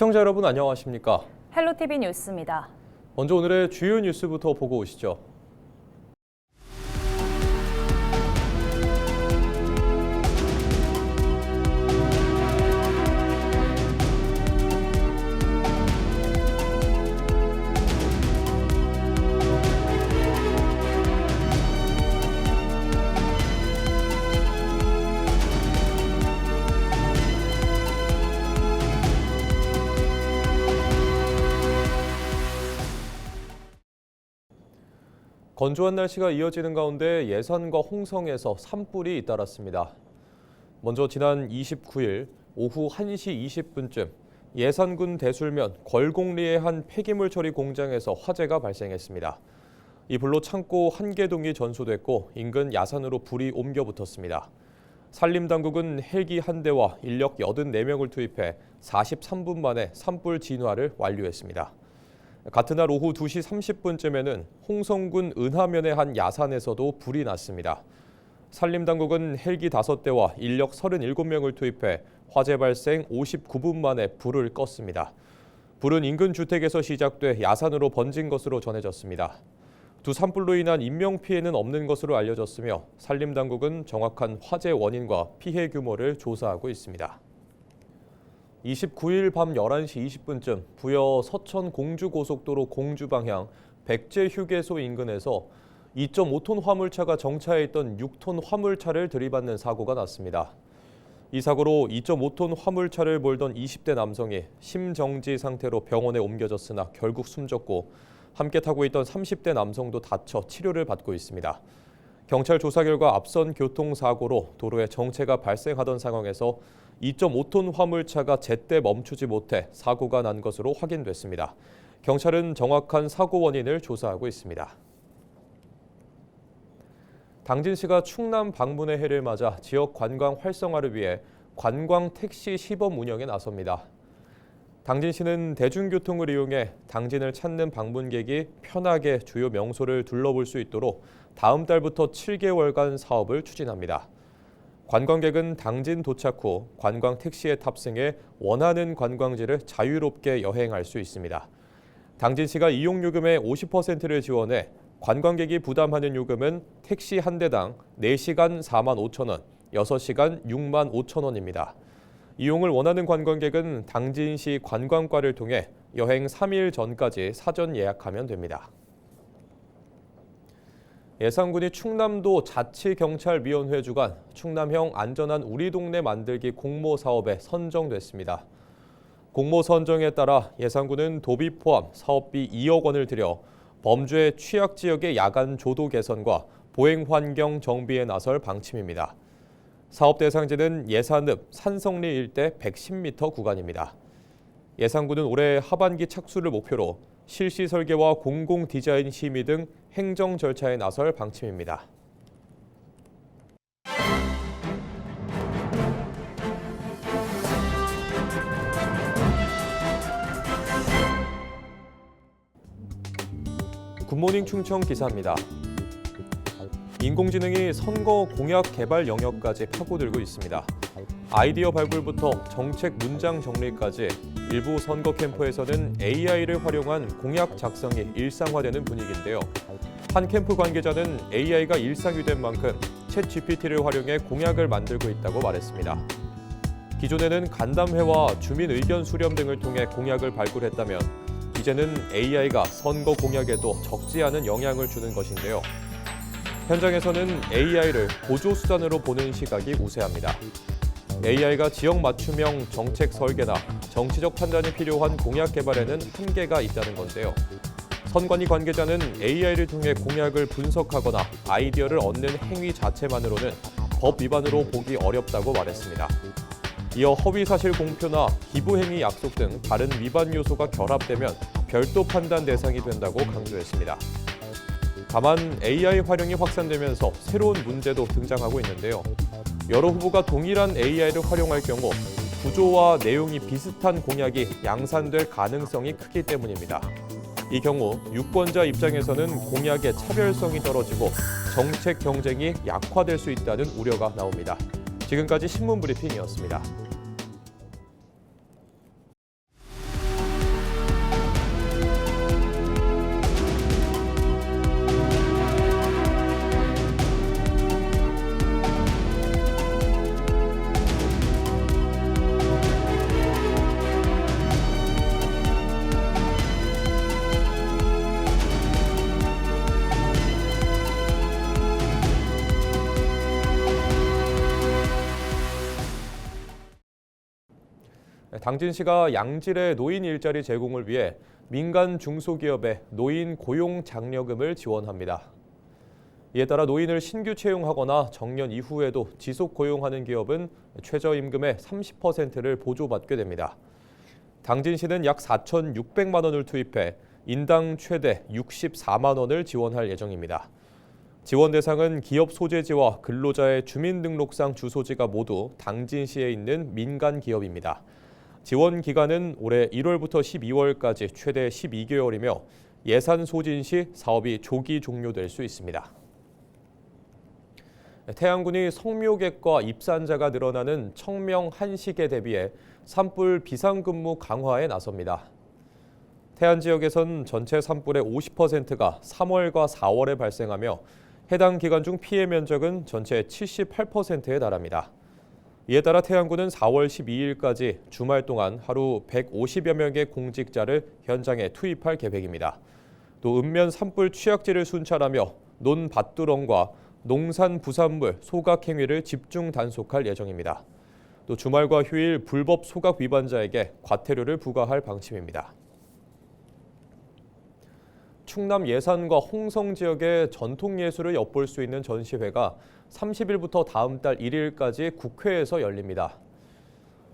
시청자 여러분 안녕하십니까? 헬로티비 뉴스입니다. 먼저 오늘의 주요 뉴스부터 보고 오시죠. 건조한 날씨가 이어지는 가운데 예산과 홍성에서 산불이 잇따랐습니다. 먼저 지난 29일 오후 1시 20분쯤 예산군 대술면 걸곡리의 한 폐기물 처리 공장에서 화재가 발생했습니다. 이 불로 창고 1개동이 전소됐고 인근 야산으로 불이 옮겨 붙었습니다. 산림당국은 헬기 1대와 인력 84명을 투입해 43분 만에 산불 진화를 완료했습니다. 같은 날 오후 2시 30분쯤에는 홍성군 은하면의 한 야산에서도 불이 났습니다. 산림당국은 헬기 5대와 인력 37명을 투입해 화재 발생 59분 만에 불을 껐습니다. 불은 인근 주택에서 시작돼 야산으로 번진 것으로 전해졌습니다. 두 산불로 인한 인명피해는 없는 것으로 알려졌으며 산림당국은 정확한 화재 원인과 피해 규모를 조사하고 있습니다. 29일 밤 11시 20분쯤 부여 서천 공주고속도로 공주 방향 백제휴게소 인근에서 2.5톤 화물차가 정차해 있던 6톤 화물차를 들이받는 사고가 났습니다. 이 사고로 2.5톤 화물차를 몰던 20대 남성이 심정지 상태로 병원에 옮겨졌으나 결국 숨졌고 함께 타고 있던 30대 남성도 다쳐 치료를 받고 있습니다. 경찰 조사 결과 앞선 교통사고로 도로에 정체가 발생하던 상황에서 2.5톤 화물차가 제때 멈추지 못해 사고가 난 것으로 확인됐습니다. 경찰은 정확한 사고 원인을 조사하고 있습니다. 당진시가 충남 방문의 해를 맞아 지역 관광 활성화를 위해 관광 택시 시범 운영에 나섭니다. 당진시는 대중교통을 이용해 당진을 찾는 방문객이 편하게 주요 명소를 둘러볼 수 있도록 다음 달부터 7개월간 사업을 추진합니다. 관광객은 당진 도착 후 관광 택시에 탑승해 원하는 관광지를 자유롭게 여행할 수 있습니다. 당진시가 이용 요금의 50%를 지원해 관광객이 부담하는 요금은 택시 한 대당 4시간 4만 5천 원, 6시간 6만 5천 원입니다. 이용을 원하는 관광객은 당진시 관광과를 통해 여행 3일 전까지 사전 예약하면 됩니다. 예산군이 충남도 자치경찰위원회 주관 충남형 안전한 우리 동네 만들기 공모 사업에 선정됐습니다. 공모 선정에 따라 예산군은 도비 포함 사업비 2억 원을 들여 범죄 취약 지역의 야간 조도 개선과 보행 환경 정비에 나설 방침입니다. 사업 대상지는 예산읍 산성리 일대 110m 구간입니다. 예산군은 올해 하반기 착수를 목표로 실시 설계와 공공 디자인 심의 등 행정 절차에 나설 방침입니다. 굿모닝 충청 기사입니다. 인공지능이 선거 공약 개발 영역까지 파고들고 있습니다. 아이디어 발굴부터 정책 문장 정리까지 일부 선거 캠프에서는 AI를 활용한 공약 작성이 일상화되는 분위기인데요. 한 캠프 관계자는 AI가 일상이 된 만큼 챗GPT를 활용해 공약을 만들고 있다고 말했습니다. 기존에는 간담회와 주민 의견 수렴 등을 통해 공약을 발굴했다면 이제는 AI가 선거 공약에도 적지 않은 영향을 주는 것인데요. 현장에서는 AI를 보조수단으로 보는 시각이 우세합니다. AI가 지역 맞춤형 정책 설계나 정치적 판단이 필요한 공약 개발에는 한계가 있다는 건데요. 선관위 관계자는 AI를 통해 공약을 분석하거나 아이디어를 얻는 행위 자체만으로는 법 위반으로 보기 어렵다고 말했습니다. 이어 허위사실 공표나 기부행위 약속 등 다른 위반 요소가 결합되면 별도 판단 대상이 된다고 강조했습니다. 다만 AI 활용이 확산되면서 새로운 문제도 등장하고 있는데요. 여러 후보가 동일한 AI를 활용할 경우 구조와 내용이 비슷한 공약이 양산될 가능성이 크기 때문입니다. 이 경우 유권자 입장에서는 공약의 차별성이 떨어지고 정책 경쟁이 약화될 수 있다는 우려가 나옵니다. 지금까지 신문 브리핑이었습니다. 당진시가 양질의 노인 일자리 제공을 위해 민간 중소기업에 노인 고용 장려금을 지원합니다. 이에 따라 노인을 신규 채용하거나 정년 이후에도 지속 고용하는 기업은 최저임금의 30%를 보조받게 됩니다. 당진시는 약 4,600만 원을 투입해 인당 최대 64만 원을 지원할 예정입니다. 지원 대상은 기업 소재지와 근로자의 주민등록상 주소지가 모두 당진시에 있는 민간 기업입니다. 지원 기간은 올해 1월부터 12월까지 최대 12개월이며 예산 소진 시 사업이 조기 종료될 수 있습니다. 태안군이 성묘객과 입산자가 늘어나는 청명 한식에 대비해 산불 비상근무 강화에 나섭니다. 태안 지역에선 전체 산불의 50%가 3월과 4월에 발생하며 해당 기간 중 피해 면적은 전체의 78%에 달합니다. 이에 따라 태안군은 4월 12일까지 주말 동안 하루 150여 명의 공직자를 현장에 투입할 계획입니다. 또 읍면 산불 취약지를 순찰하며 논밭두렁과 농산 부산물 소각 행위를 집중 단속할 예정입니다. 또 주말과 휴일 불법 소각 위반자에게 과태료를 부과할 방침입니다. 충남 예산과 홍성 지역의 전통 예술을 엿볼 수 있는 전시회가 30일부터 다음 달 1일까지 국회에서 열립니다.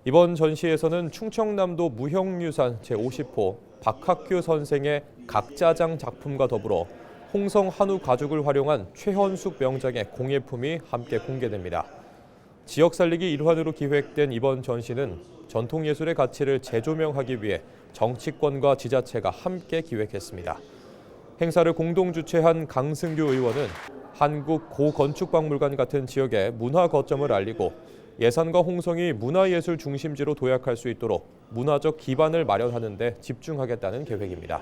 이번 전시에서는 충청남도 무형유산 제50호 박학규 선생의 각자장 작품과 더불어 홍성 한우 가죽을 활용한 최현숙 명장의 공예품이 함께 공개됩니다. 지역 살리기 일환으로 기획된 이번 전시는 전통예술의 가치를 재조명하기 위해 정치권과 지자체가 함께 기획했습니다. 행사를 공동 주최한 강승규 의원은 한국 고건축박물관 같은 지역의 문화 거점을 알리고 예산과 홍성이 문화예술 중심지로 도약할 수 있도록 문화적 기반을 마련하는 데 집중하겠다는 계획입니다.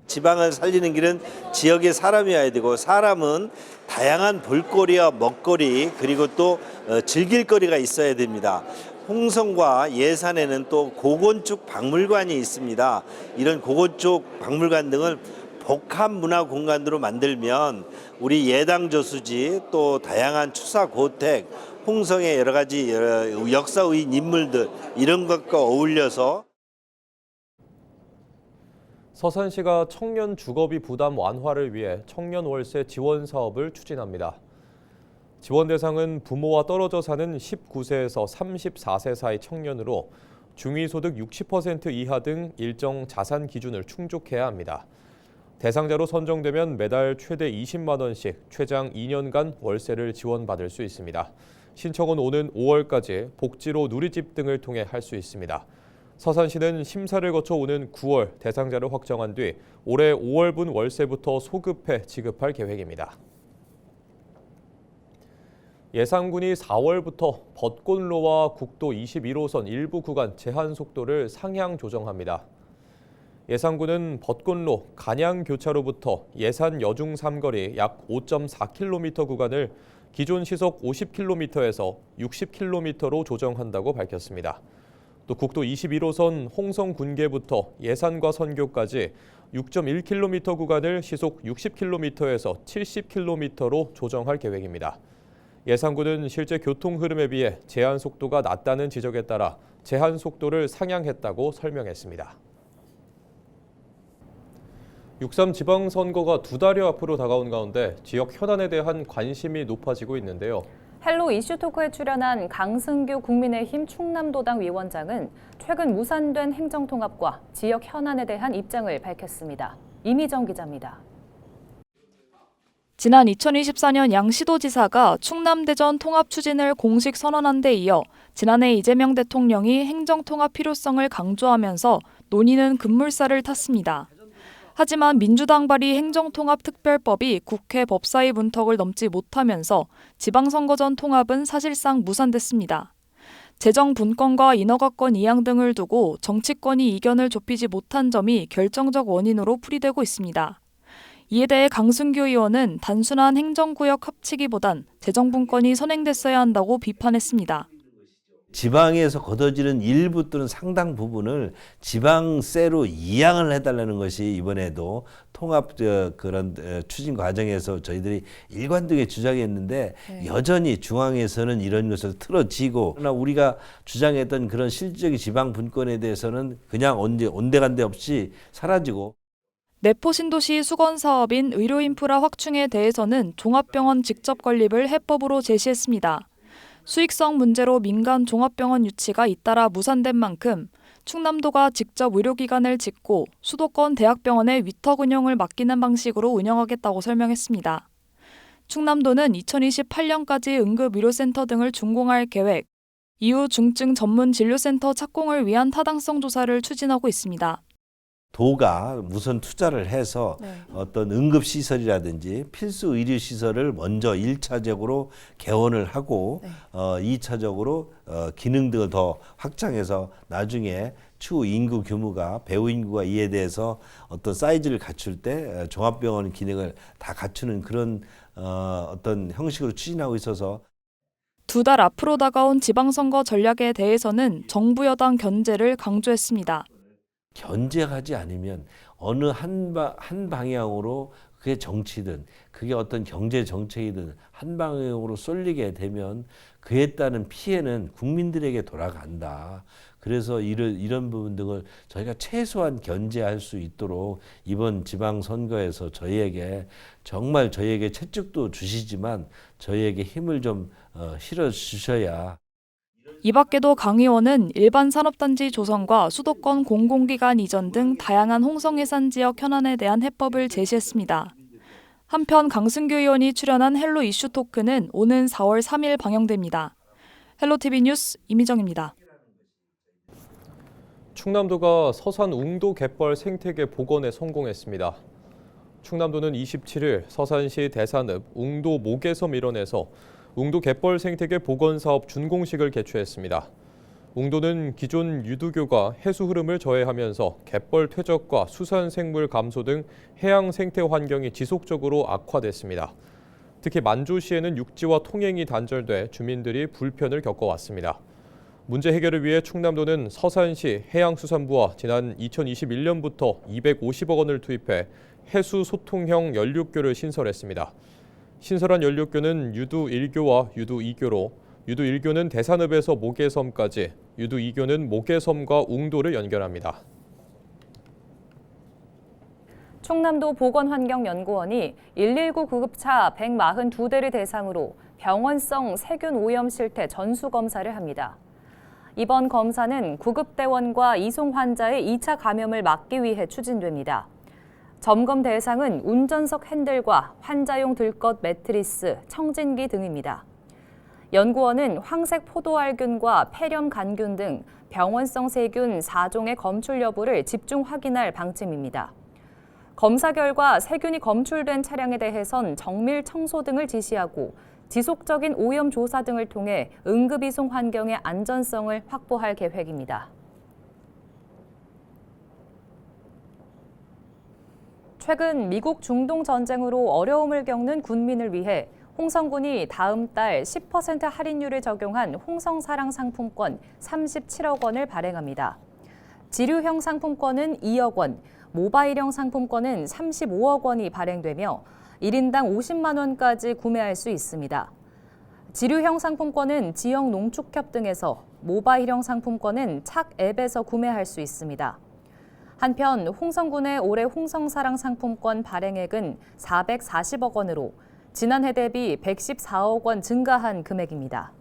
지방을 살리는 길은 지역의 사람이어야 되고 사람은 다양한 볼거리와 먹거리 그리고 또 즐길 거리가 있어야 됩니다. 홍성과 예산에는 또 고건축 박물관이 있습니다. 이런 고건축 박물관 등을 복합 문화 공간으로 만들면 우리 예당 저수지 또 다양한 추사 고택, 홍성의 여러 가지 역사의 인물들 이런 것과 어울려서 서산시가 청년 주거비 부담 완화를 위해 청년 월세 지원 사업을 추진합니다. 지원 대상은 부모와 떨어져 사는 19세에서 34세 사이 청년으로 중위소득 60% 이하 등 일정 자산 기준을 충족해야 합니다. 대상자로 선정되면 매달 최대 20만 원씩 최장 2년간 월세를 지원받을 수 있습니다. 신청은 오는 5월까지 복지로 누리집 등을 통해 할 수 있습니다. 서산시는 심사를 거쳐 오는 9월 대상자를 확정한 뒤 올해 5월분 월세부터 소급해 지급할 계획입니다. 예산군이 4월부터 벚꽃로와 국도 21호선 일부 구간 제한 속도를 상향 조정합니다. 예산군은 벚꽃로 간양교차로부터 예산 여중 삼거리 약 5.4km 구간을 기존 시속 50km에서 60km로 조정한다고 밝혔습니다. 또 국도 21호선 홍성 군계부터 예산과 선교까지 6.1km 구간을 시속 60km에서 70km로 조정할 계획입니다. 예산군은 실제 교통 흐름에 비해 제한 속도가 낮다는 지적에 따라 제한 속도를 상향했다고 설명했습니다. 6.3 지방선거가 2달여 앞으로 다가온 가운데 지역 현안에 대한 관심이 높아지고 있는데요. 헬로 이슈토크에 출연한 강승규 국민의힘 충남도당 위원장은 최근 무산된 행정통합과 지역 현안에 대한 입장을 밝혔습니다. 이미정 기자입니다. 지난 2024년 양시도지사가 충남대전 통합 추진을 공식 선언한 데 이어 지난해 이재명 대통령이 행정통합 필요성을 강조하면서 논의는 급물살을 탔습니다. 하지만 민주당 발의 행정통합특별법이 국회 법사위 문턱을 넘지 못하면서 지방선거 전 통합은 사실상 무산됐습니다. 재정 분권과 인허가권 이양 등을 두고 정치권이 이견을 좁히지 못한 점이 결정적 원인으로 풀이되고 있습니다. 이에 대해 강승규 의원은 단순한 행정구역 합치기보단 재정 분권이 선행됐어야 한다고 비판했습니다. 지방에서 걷어지는 일부 또는 상당 부분을 지방세로 이양을 해달라는 것이 이번에도 통합 그런 추진 과정에서 저희들이 일관되게 주장했는데 여전히 중앙에서는 이런 것을 틀어지고, 그러나 우리가 주장했던 그런 실질적인 지방 분권에 대해서는 그냥 온데간데 없이 사라지고. 내포 신도시 수건 사업인 의료 인프라 확충에 대해서는 종합병원 직접 건립을 해법으로 제시했습니다. 수익성 문제로 민간 종합병원 유치가 잇따라 무산된 만큼 충남도가 직접 의료기관을 짓고 수도권 대학병원에 위탁 운영을 맡기는 방식으로 운영하겠다고 설명했습니다. 충남도는 2028년까지 응급의료센터 등을 준공할 계획, 이후 중증 전문 진료센터 착공을 위한 타당성 조사를 추진하고 있습니다. 도가 우선 투자를 해서 어떤 응급시설이라든지 필수 의료시설을 먼저 1차적으로 개원을 하고 2차적으로 기능 등을 더 확장해서 나중에 추후 인구 규모가 배우 인구가 이에 대해서 어떤 사이즈를 갖출 때 종합병원 기능을 다 갖추는 그런 어떤 형식으로 추진하고 있어서 2달 앞으로 다가온 지방선거 전략에 대해서는 정부 여당 견제를 강조했습니다. 견제하지 않으면 어느 한 방향으로 그게 정치든 그게 어떤 경제 정책이든 한 방향으로 쏠리게 되면 그에 따른 피해는 국민들에게 돌아간다. 그래서 이런 부분 등을 저희가 최소한 견제할 수 있도록 이번 지방선거에서 정말 저희에게 채찍도 주시지만 저희에게 힘을 좀 실어 주셔야. 이 밖에도 강 의원은 일반 산업단지 조성과 수도권 공공기관 이전 등 다양한 홍성해산 지역 현안에 대한 해법을 제시했습니다. 한편 강승규 의원이 출연한 헬로 이슈 토크는 오는 4월 3일 방영됩니다. 헬로티비 뉴스 이미정입니다. 충남도가 서산 웅도 갯벌 생태계 복원에 성공했습니다. 충남도는 27일 서산시 대산읍 웅도 모계섬 일원에서 웅도 갯벌 생태계 복원 사업 준공식을 개최했습니다. 웅도는 기존 유두교가 해수 흐름을 저해하면서 갯벌 퇴적과 수산 생물 감소 등 해양 생태 환경이 지속적으로 악화됐습니다. 특히 만조시에는 육지와 통행이 단절돼 주민들이 불편을 겪어왔습니다. 문제 해결을 위해 충남도는 서산시 해양수산부와 지난 2021년부터 250억 원을 투입해 해수 소통형 연륙교를 신설했습니다. 신설한 연륙교는 유두 1교와 유두 2교로 유두 1교는 대산읍에서 모계섬까지, 유두 2교는 모계섬과 웅도를 연결합니다. 충남도 보건환경연구원이 119 구급차 142대를 대상으로 병원성 세균 오염 실태 전수 검사를 합니다. 이번 검사는 구급대원과 이송 환자의 2차 감염을 막기 위해 추진됩니다. 점검 대상은 운전석 핸들과 환자용 들것 매트리스, 청진기 등입니다. 연구원은 황색 포도알균과 폐렴 간균 등 병원성 세균 4종의 검출 여부를 집중 확인할 방침입니다. 검사 결과 세균이 검출된 차량에 대해선 정밀 청소 등을 지시하고 지속적인 오염 조사 등을 통해 응급이송 환경의 안전성을 확보할 계획입니다. 최근 미국 중동 전쟁으로 어려움을 겪는 군민을 위해 홍성군이 다음 달 10% 할인율을 적용한 홍성사랑 상품권 37억 원을 발행합니다. 지류형 상품권은 2억 원, 모바일형 상품권은 35억 원이 발행되며 1인당 50만 원까지 구매할 수 있습니다. 지류형 상품권은 지역 농축협 등에서, 모바일형 상품권은 착 앱에서 구매할 수 있습니다. 한편 홍성군의 올해 홍성사랑 상품권 발행액은 440억 원으로 지난해 대비 114억 원 증가한 금액입니다.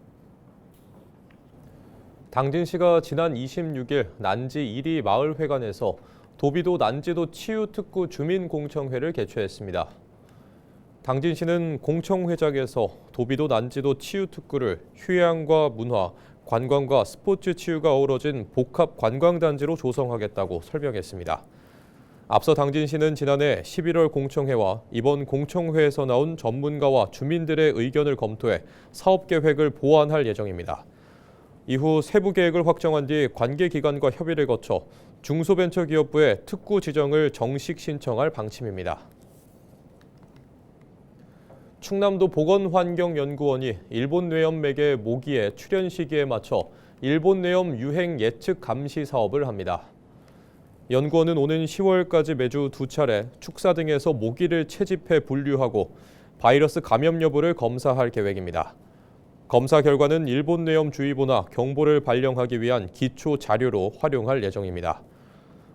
당진시가 지난 26일 난지 1위 마을회관에서 도비도 난지도 치유특구 주민공청회를 개최했습니다. 당진시는 공청회장에서 도비도 난지도 치유특구를 휴양과 문화, 관광과 스포츠 치유가 어우러진 복합 관광단지로 조성하겠다고 설명했습니다. 앞서 당진시는 지난해 11월 공청회와 이번 공청회에서 나온 전문가와 주민들의 의견을 검토해 사업계획을 보완할 예정입니다. 이후 세부 계획을 확정한 뒤 관계기관과 협의를 거쳐 중소벤처기업부에 특구 지정을 정식 신청할 방침입니다. 충남도 보건환경연구원이 일본 뇌염맥의 모기의 출현 시기에 맞춰 일본 내염 유행 예측 감시 사업을 합니다. 연구원은 오는 10월까지 매주 2차례 축사 등에서 모기를 채집해 분류하고 바이러스 감염 여부를 검사할 계획입니다. 검사 결과는 일본 내염주의보나 경보를 발령하기 위한 기초 자료로 활용할 예정입니다.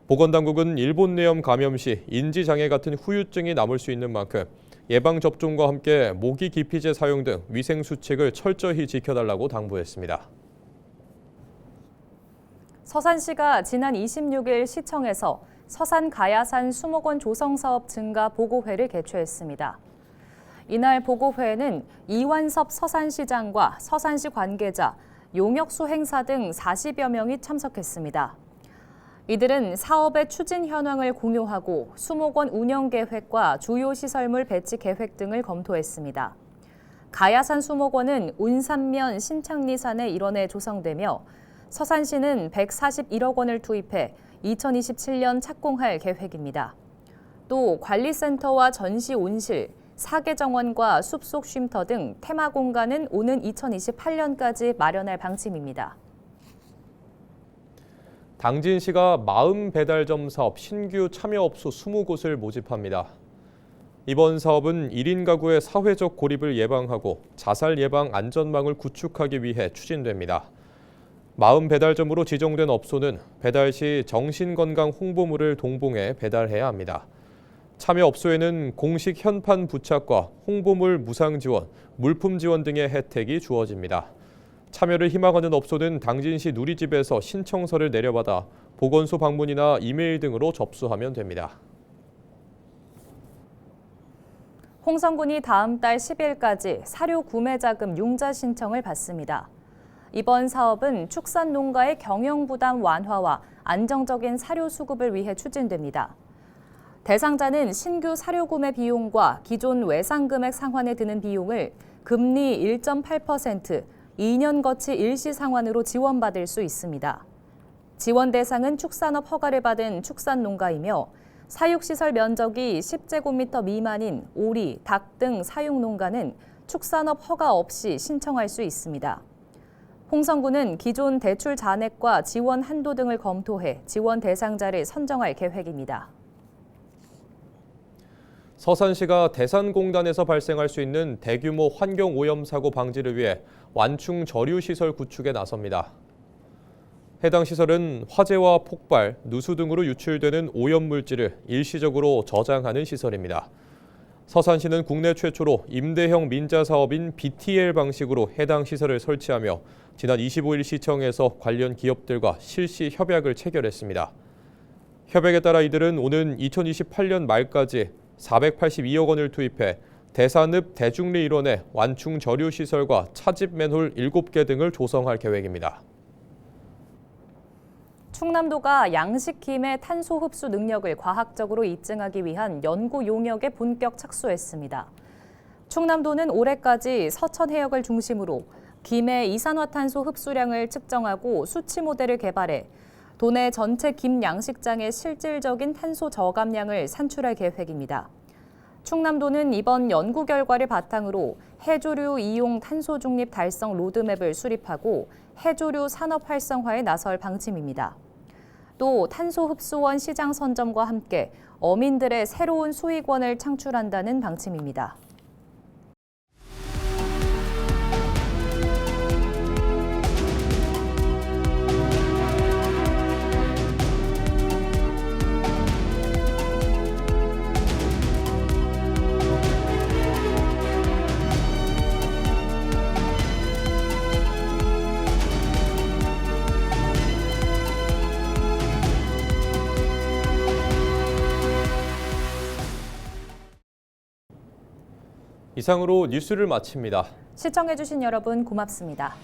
보건당국은 일본 내염 감염 시 인지장애 같은 후유증이 남을 수 있는 만큼 예방접종과 함께 모기 기피제 사용 등 위생수칙을 철저히 지켜달라고 당부했습니다. 서산시가 지난 26일 시청에서 서산 가야산 수목원 조성사업 증가 보고회를 개최했습니다. 이날 보고회에는 이완섭 서산시장과 서산시 관계자, 용역수 행사 등 40여 명이 참석했습니다. 이들은 사업의 추진 현황을 공유하고 수목원 운영 계획과 주요 시설물 배치 계획 등을 검토했습니다. 가야산 수목원은 운산면 신창리산의 일원에 조성되며 서산시는 141억 원을 투입해 2027년 착공할 계획입니다. 또 관리센터와 전시 온실, 사계정원과 숲속 쉼터 등 테마 공간은 오는 2028년까지 마련할 방침입니다. 당진시가 마음 배달점 사업 신규 참여업소 20곳을 모집합니다. 이번 사업은 1인 가구의 사회적 고립을 예방하고 자살 예방 안전망을 구축하기 위해 추진됩니다. 마음 배달점으로 지정된 업소는 배달 시 정신건강 홍보물을 동봉해 배달해야 합니다. 참여 업소에는 공식 현판 부착과 홍보물 무상 지원, 물품 지원 등의 혜택이 주어집니다. 참여를 희망하는 업소는 당진시 누리집에서 신청서를 내려받아 보건소 방문이나 이메일 등으로 접수하면 됩니다. 홍성군이 다음 달 10일까지 사료 구매 자금 융자 신청을 받습니다. 이번 사업은 축산 농가의 경영 부담 완화와 안정적인 사료 수급을 위해 추진됩니다. 대상자는 신규 사료 구매 비용과 기존 외상 금액 상환에 드는 비용을 금리 1.8%, 2년 거치 일시 상환으로 지원받을 수 있습니다. 지원 대상은 축산업 허가를 받은 축산 농가이며 사육시설 면적이 10제곱미터 미만인 오리, 닭 등 사육 농가는 축산업 허가 없이 신청할 수 있습니다. 홍성군은 기존 대출 잔액과 지원 한도 등을 검토해 지원 대상자를 선정할 계획입니다. 서산시가 대산공단에서 발생할 수 있는 대규모 환경오염 사고 방지를 위해 완충 저류시설 구축에 나섭니다. 해당 시설은 화재와 폭발, 누수 등으로 유출되는 오염물질을 일시적으로 저장하는 시설입니다. 서산시는 국내 최초로 임대형 민자 사업인 BTL 방식으로 해당 시설을 설치하며 지난 25일 시청에서 관련 기업들과 실시 협약을 체결했습니다. 협약에 따라 이들은 오는 2028년 말까지 482억 원을 투입해 대산읍 대중리 일원의 완충 저류 시설과 차집 맨홀 7개 등을 조성할 계획입니다. 충남도가 양식김의 탄소 흡수 능력을 과학적으로 입증하기 위한 연구 용역에 본격 착수했습니다. 충남도는 올해까지 서천 해역을 중심으로 김의 이산화탄소 흡수량을 측정하고 수치 모델을 개발해 도내 전체 김 양식장의 실질적인 탄소 저감량을 산출할 계획입니다. 충남도는 이번 연구 결과를 바탕으로 해조류 이용 탄소 중립 달성 로드맵을 수립하고 해조류 산업 활성화에 나설 방침입니다. 또 탄소 흡수원 시장 선점과 함께 어민들의 새로운 수익원을 창출한다는 방침입니다. 이상으로 뉴스를 마칩니다. 시청해주신 여러분 고맙습니다.